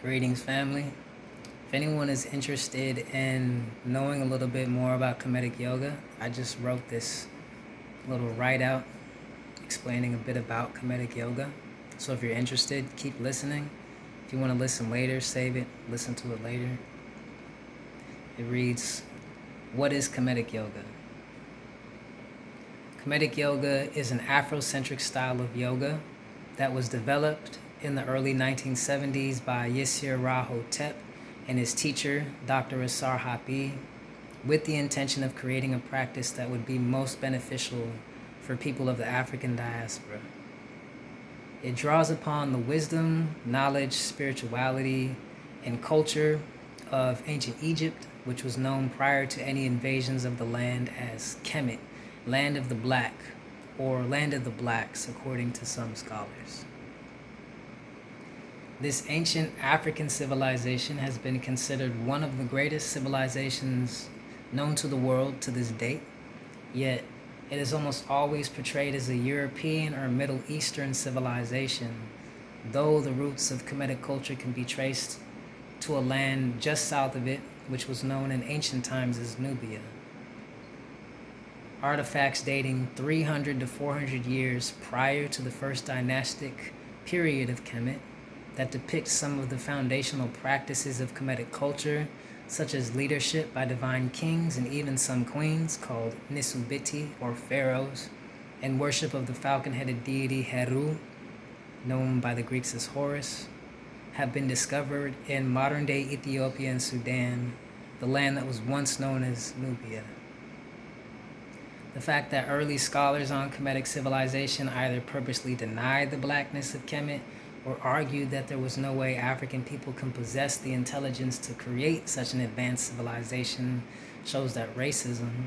Greetings, family. If anyone is interested in knowing a little bit more about Kemetic Yoga, I just wrote this little write-out explaining a bit about Kemetic Yoga. So if you're interested, keep listening. If you want to listen later, save it, listen to it later. It reads, what is Kemetic Yoga? Kemetic Yoga is an Afrocentric style of yoga that was developed in the early 1970s by Yissir Ra-Hotep and his teacher, Dr. Asar Hapi, with the intention of creating a practice that would be most beneficial for people of the African diaspora. It draws upon the wisdom, knowledge, spirituality, and culture of ancient Egypt, which was known prior to any invasions of the land as Kemet, land of the black, or land of the blacks, according to some scholars. This ancient African civilization has been considered one of the greatest civilizations known to the world to this date, yet it is almost always portrayed as a European or Middle Eastern civilization, though the roots of Kemetic culture can be traced to a land just south of it, which was known in ancient times as Nubia. Artifacts dating 300 to 400 years prior to the first dynastic period of Kemet that depict some of the foundational practices of Kemetic culture, such as leadership by divine kings and even some queens called Nisubiti or pharaohs, and worship of the falcon-headed deity Heru, known by the Greeks as Horus, have been discovered in modern-day Ethiopia and Sudan, the land that was once known as Nubia. The fact that early scholars on Kemetic civilization either purposely denied the blackness of Kemet or argued that there was no way African people can possess the intelligence to create such an advanced civilization shows that racism,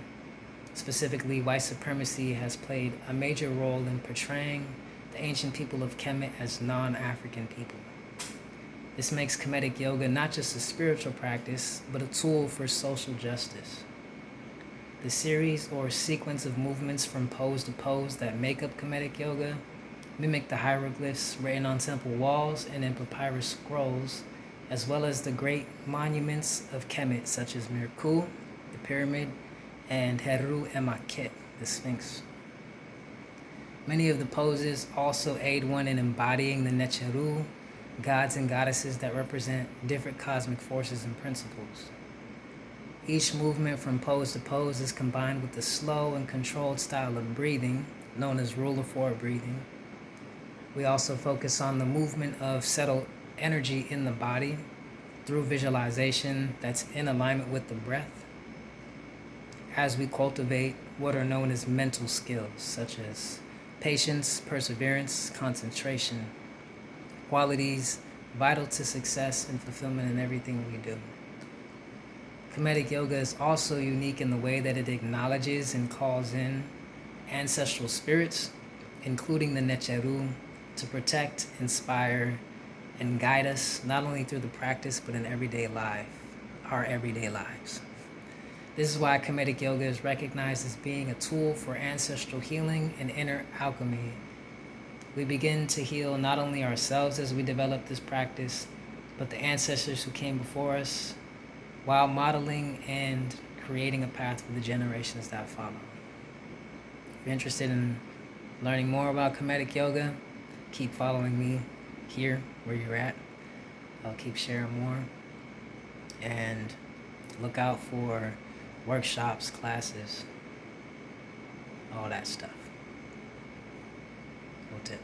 specifically white supremacy, has played a major role in portraying the ancient people of Kemet as non-African people. This makes Kemetic yoga not just a spiritual practice, but a tool for social justice. The series or sequence of movements from pose to pose that make up Kemetic yoga mimic the hieroglyphs written on temple walls and in papyrus scrolls, as well as the great monuments of Kemet such as Mirku, the pyramid, and Heru Emaket, the Sphinx. Many of the poses also aid one in embodying the Necheru, gods and goddesses that represent different cosmic forces and principles. Each movement from pose to pose is combined with a slow and controlled style of breathing, known as ruler forward breathing. We also focus on the movement of settled energy in the body through visualization that's in alignment with the breath, as we cultivate what are known as mental skills, such as patience, perseverance, concentration, qualities vital to success and fulfillment in everything we do. Kemetic yoga is also unique in the way that it acknowledges and calls in ancestral spirits, including the Necheru, to protect, inspire, and guide us not only through the practice but in our everyday lives. This is why Kemetic yoga is recognized as being a tool for ancestral healing and inner alchemy. We begin to heal not only ourselves as we develop this practice, but the ancestors who came before us, while modeling and creating a path for the generations that follow. If you're interested in learning more about Kemetic yoga, keep following me here where you're at. I'll keep sharing more. And look out for workshops, classes, all that stuff. No tip.